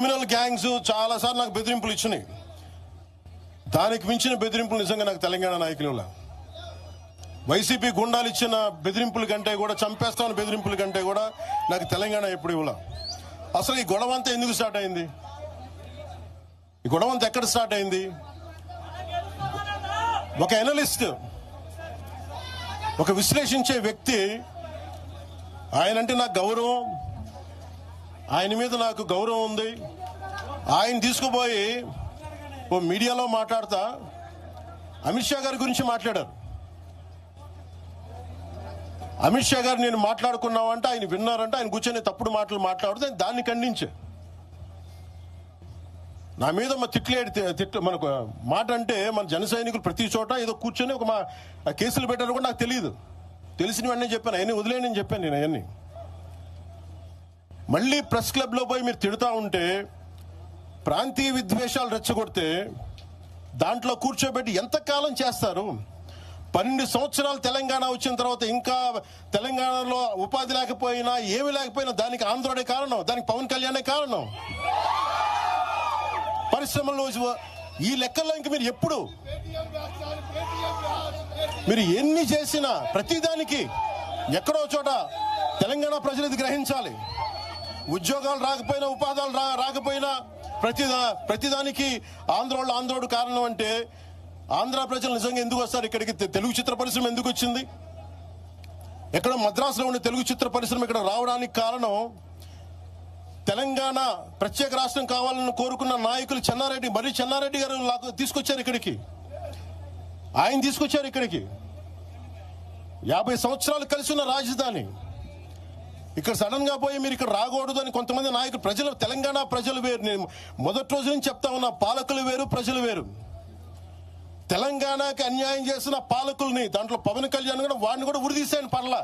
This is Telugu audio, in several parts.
క్రిమినల్ గ్యాంగ్స్ చాలాసార్లు నాకు బెదిరింపులు ఇచ్చినాయి. దానికి మించిన బెదిరింపులు నిజంగా నాకు తెలంగాణ నాయకులు వైసీపీ గుండాలు ఇచ్చిన బెదిరింపుల కంటే కూడా, చంపేస్తామని బెదిరింపుల కంటే కూడా నాకు తెలంగాణ ఎప్పుడు ఇవ్వాల. అసలు ఈ గొడవ అంతా ఎందుకు స్టార్ట్ అయింది? ఈ గొడవ అంతా ఎక్కడ స్టార్ట్ అయింది? ఒక ఎనలిస్ట్, ఒక విశ్లేషించే వ్యక్తి, ఆయనంటే నాకు గౌరవం, ఆయన మీద నాకు గౌరవం ఉంది, ఆయన తీసుకుపోయి ఓ మీడియాలో మాట్లాడతా అమిత్ షా గారి గురించి మాట్లాడారు. అమిత్ షా గారు నేను మాట్లాడుకున్నామంటే ఆయన విన్నారంటే ఆయన కూర్చొని తప్పుడు మాటలు మాట్లాడితే దాన్ని ఖండించే నా మీద మా తిట్లు మనకు మాట అంటే మన జన సైనికులు ప్రతి చోట ఏదో కూర్చొని ఒక కేసులు పెట్టారు కూడా నాకు తెలియదు. తెలిసినవన్నీ చెప్పాను, అవన్నీ వదిలేనని చెప్పాను నేను. అవన్నీ మళ్ళీ ప్రెస్ క్లబ్లో పోయి మీరు తిడుతూ ఉంటే, ప్రాంతీయ విద్వేషాలు రెచ్చగొడితే దాంట్లో కూర్చోబెట్టి ఎంతకాలం చేస్తారు? 12 సంవత్సరాలు తెలంగాణ వచ్చిన తర్వాత ఇంకా తెలంగాణలో ఉపాధి లేకపోయినా ఏమి లేకపోయినా దానికి ఆంధ్రుడే కారణం, దానికి పవన్ కళ్యాణే కారణం. పరిశ్రమల్లో ఈ లెక్కల్లో ఇంక మీరు ఎప్పుడు మీరు ఎన్ని చేసినా ప్రతిదానికి ఎక్కడో చోట తెలంగాణ ప్రజలు ఇది గ్రహించాలి. ఉద్యోగాలు రాకపోయినా, ఉపాధాలు రాకపోయినా ప్రతిదానికి ఆంధ్రోడు కారణం అంటే ఆంధ్ర ప్రజలు నిజంగా ఎందుకు వస్తారు ఇక్కడికి? తెలుగు చిత్ర పరిశ్రమ ఎందుకు వచ్చింది? ఎక్కడ మద్రాసులో ఉండే తెలుగు చిత్ర పరిశ్రమ ఇక్కడ రావడానికి కారణం తెలంగాణ ప్రత్యేక రాష్ట్రం కావాలని కోరుకున్న నాయకులు చెన్నారెడ్డి గారు తీసుకొచ్చారు ఇక్కడికి. ఆయన తీసుకొచ్చారు ఇక్కడికి. 50 సంవత్సరాలు కలిసి ఉన్న రాజధాని ఇక్కడ సడన్ గా పోయి మీరు ఇక్కడ రాకూడదు అని కొంతమంది నాయకులు, తెలంగాణ ప్రజలు వేరు. నేను మొదటి రోజు నుంచి చెప్తా ఉన్నా, పాలకులు వేరు, ప్రజలు వేరు. తెలంగాణకి అన్యాయం చేసిన పాలకుల్ని, దాంట్లో పవన్ కళ్యాణ్ కూడా వాడిని కూడా ఉరిదీశాను పర్లా.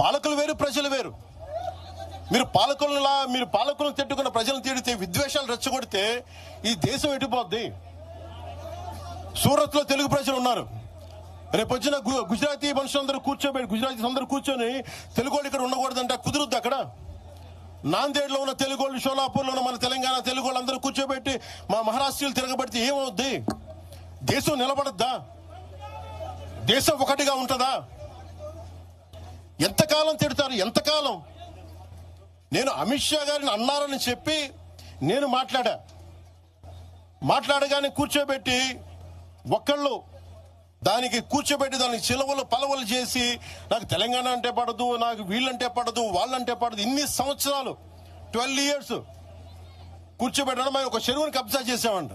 పాలకులు వేరు, ప్రజలు వేరు. మీరు పాలకులను తిట్టుకున్న ప్రజలను తిడితే, విద్వేషాలు రెచ్చగొడితే ఈ దేశం ఎటుపోద్ది? సూరత్ లో తెలుగు ప్రజలు ఉన్నారు. రేపు వచ్చిన గుజరాతీ మనుషులందరూ గుజరాతీస్ అందరూ కూర్చొని తెలుగోళ్ళు ఇక్కడ ఉండకూడదంటే కుదురుద్ది అక్కడ? నాందేడ్లో ఉన్న తెలుగోళ్ళు, షోలాపూర్లో ఉన్న మన తెలంగాణ తెలుగోళ్ళు అందరూ కూర్చోబెట్టి మా మహారాష్ట్రీయులు తిరగబడితే ఏమవుద్ది? దేశం నిలబడద్దా? దేశం ఒకటిగా ఉంటుందా? ఎంతకాలం తిడతారు? ఎంతకాలం? నేను అమిత్ షా గారిని అన్నారని చెప్పి నేను మాట్లాడగానే కూర్చోబెట్టి ఒక్కళ్ళు దానికి చిలవలు పలవలు చేసి నాకు తెలంగాణ అంటే పడదు, నాకు వీళ్ళంటే పడదు, వాళ్ళంటే పడదు, ఇన్ని సంవత్సరాలు 12 years కూర్చోబెట్టడం. మేము ఒక చెరువుని కబ్జా చేసామంట.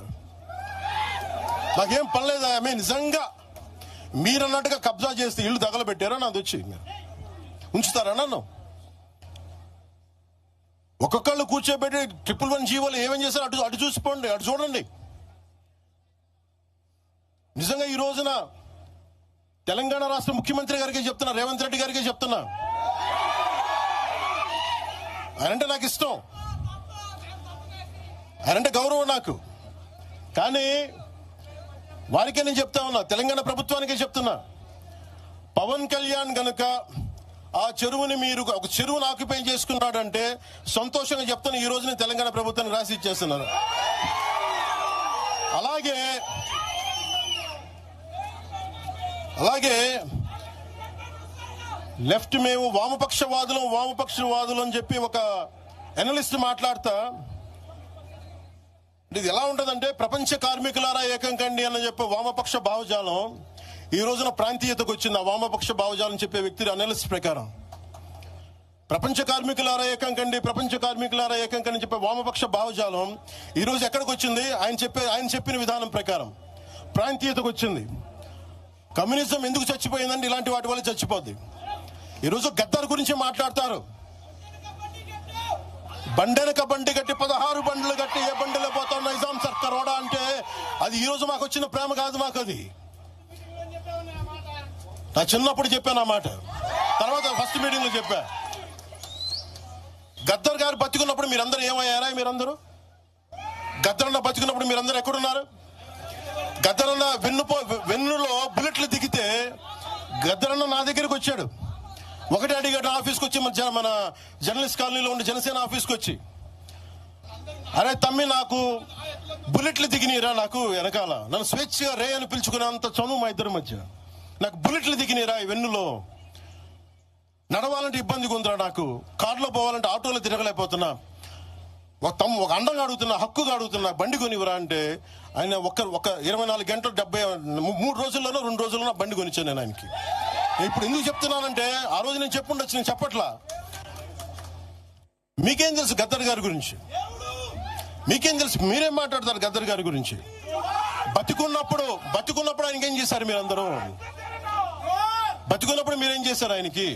నాకేం పనిలేదా? నిజంగా మీరన్నట్టుగా కబ్జా చేస్తే ఇల్లు తగలబెట్టారా? నాది వచ్చి మీరు ఉంచుతారా నన్ను? ఒక్కొక్కళ్ళు కూర్చోబెట్టి 111 జీవోలు ఏమేం చేశారు అటు చూసిపోండి, అటు చూడండి. నిజంగా ఈ రోజున తెలంగాణ రాష్ట్ర ముఖ్యమంత్రి గారికి చెప్తున్నా, రేవంత్ రెడ్డి గారికి చెప్తున్నా, ఆయనంటే నాకు ఇష్టం, ఆయనంటే గౌరవం నాకు. కానీ వారికే నేను చెప్తా ఉన్నా, తెలంగాణ ప్రభుత్వానికే చెప్తున్నా, పవన్ కళ్యాణ్ గనుక ఆ చెరువుని ఒక చెరువును ఆక్యుపై చేసుకున్నాడంటే సంతోషంగా చెప్తాను, ఈ రోజున తెలంగాణ ప్రభుత్వాన్ని రాసి ఇచ్చేస్తున్నారు. అలాగే లెఫ్ట్ మేము వామపక్షవాదులు అని చెప్పి ఒక ఎనలిస్ట్ మాట్లాడతా, ఇది ఎలా ఉంటదంటే, ప్రపంచ కార్మికులారా ఏకం కండి అని చెప్పే వామపక్ష భావజాలం ఈ రోజున ప్రాంతీయతకు వచ్చింది. ఆ వామపక్ష భావజాలం చెప్పే వ్యక్తి అనలిస్ట్ ప్రకారం ప్రపంచ కార్మికులారా ఏకం కండి చెప్పే వామపక్ష భావజాలం ఈ రోజు ఎక్కడికి వచ్చింది? ఆయన చెప్పిన విధానం ప్రకారం ప్రాంతీయతకు వచ్చింది. కమ్యూనిజం ఎందుకు చచ్చిపోయిందండి? ఇలాంటి వాటి వల్ల చచ్చిపోద్ది. ఈరోజు గద్దర్ గురించి మాట్లాడతారు. బండెనక బండి కట్టి 16 బండ్లు కట్టి ఏ బండిలో పోతాం నిజాం సర్కార్ ఓడా అంటే అది ఈ రోజు మాకు వచ్చిన ప్రేమ కాదు. మాకు అది నా చిన్నప్పుడు చెప్పాను ఆ మాట, తర్వాత ఫస్ట్ మీటింగ్ లో చెప్పా. గద్దర్ గారు బతికున్నప్పుడు మీరందరూ ఏమయ్యారా? గద్దరన్న బతికున్నప్పుడు మీరందరూ ఎక్కడున్నారు? గద్దరన్న వెన్నులో బుల్లెట్లు దిగితే గద్దరన్న నా దగ్గరికి వచ్చాడు. ఒకటే అడిగాడు ఆఫీస్కి వచ్చి మన జర్నలిస్ట్ కాలనీలో ఉండే జనసేన ఆఫీస్కి వచ్చి, అరే తమ్మి నాకు బుల్లెట్లు దిగినీరా, నాకు వెనకాల నన్ను స్వేచ్ఛగా రే అని పిలుచుకునేంత చనువు మా ఇద్దరి మధ్య, నాకు బుల్లెట్లు దిగినీరా ఈ వెన్నులో, నడవాలంటే ఇబ్బందిగా ఉందిరా, నాకు కారులో పోవాలంటే ఆటోలో తిరగలేకపోతున్నా, ఒక అండంగా అడుగుతున్నా, హక్కుగా అడుగుతున్నా, బండి కొనివరా అంటే ఆయన ఒక 24 గంటలు 3 రోజుల్లోనో 2 రోజుల్లోనో బండి కొనిచ్చాను నేను ఆయనకి. ఇప్పుడు ఎందుకు చెప్తున్నానంటే ఆ రోజు నేను చెప్పుండొచ్చు, నేను చెప్పట్లా. మీకేం తెలుసు గద్దర్ గారి గురించి? మీకేం తెలుసు? మీరేం మాట్లాడతారు గద్దర్ గారి గురించి? బతికున్నప్పుడు ఆయనకి ఏం చేశారు మీరందరూ? బతికున్నప్పుడు మీరేం చేశారు ఆయనకి?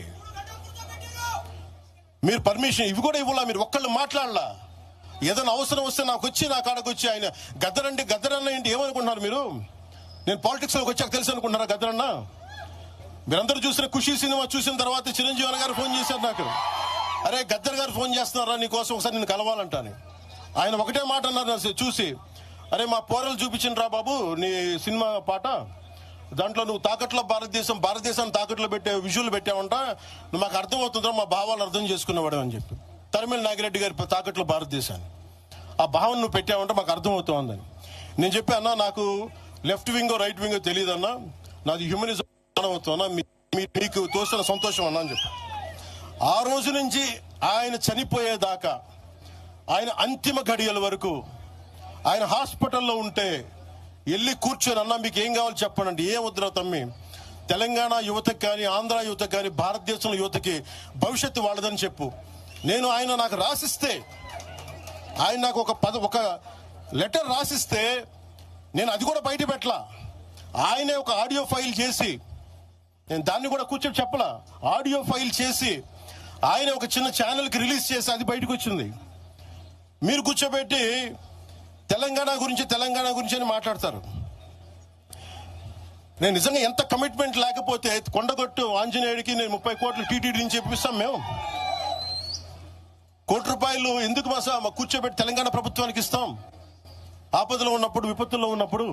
మీరు పర్మిషన్ ఇవి కూడా ఇవ్వాలా? మీరు ఒక్కళ్ళు మాట్లాడలా? ఏదైనా అవసరం వస్తే నాకు వచ్చి నా కాడకు వచ్చి ఆయన గద్దర్ అన్న ఏంటి ఏమనుకుంటున్నారు మీరు? నేను పాలిటిక్స్ లోకి వచ్చాక తెలుసు అనుకుంటున్నారా గద్దర్ అన్న? మీరందరూ చూసిన ఖుషీ సినిమా చూసిన తర్వాత చిరంజీవి గారు ఫోన్ చేశారు నాకు, అరే గద్దర్ గారు ఫోన్ చేస్తున్నారా నీకోసం, ఒకసారి నేను కలవాలంటాను. ఆయన ఒకటే మాట అన్నారు చూసి, అరే మా పోరలు చూపించిన రా బాబు నీ సినిమా పాట, దాంట్లో నువ్వు తాకట్లో భారతదేశాన్ని తాకట్లో పెట్టే విజువల్ పెట్టావంట, నువ్వు మాకు అర్థమవుతుందా, మా భావాలు అర్థం చేసుకునేవాడు అని చెప్పి. తరిమేల నాగిరెడ్డి గారి తాకట్లో భారతదేశాన్ని ఆ భావం నువ్వు పెట్టావంటే మాకు అర్థమవుతోందని నేను చెప్పి, అన్నా నాకు లెఫ్ట్ వింగో రైట్ వింగో తెలియదు అన్నా, నాది హ్యూమనిజం అవుతున్నా, మీకు తోసిన సంతోషం అన్నా అని చెప్పి. ఆ రోజు నుంచి ఆయన చనిపోయేదాకా, ఆయన అంతిమ గడియల వరకు ఆయన హాస్పిటల్లో ఉంటే వెళ్ళి కూర్చొని, అన్నా మీకు ఏం కావాలి చెప్పండి, ఏం వద్దురా తమ్మి, తెలంగాణ యువతకి కానీ ఆంధ్ర యువతకి కానీ భారతదేశంలో యువతకి భవిష్యత్తు వాళ్ళదని చెప్పు. ఆయన నాకు రాసిస్తే, ఆయన నాకు ఒక లెటర్ రాసిస్తే నేను అది కూడా బయట పెట్టలా, ఆయనే ఒక ఆడియో ఫైల్ చేసి, నేను దాన్ని కూడా కూర్చొని చెప్పలా, ఆడియో ఫైల్ చేసి ఆయన ఒక చిన్న ఛానల్కి రిలీజ్ చేసి అది బయటకు వచ్చింది. మీరు కూర్చోబెట్టి తెలంగాణ గురించి అని మాట్లాడతారు. నేను నిజంగా ఎంత కమిట్మెంట్ లేకపోతే కొండగొట్టు ఆంజనేయుడికి నేను 30 కోట్లు టీటీడీ నుంచి చెప్పిస్తాం మేము. ₹1 కోటి ఎందుకు మా కూర్చోబెట్టి తెలంగాణ ప్రభుత్వానికి ఇస్తాం? ఆపదలో ఉన్నప్పుడు, విపత్తుల్లో ఉన్నప్పుడు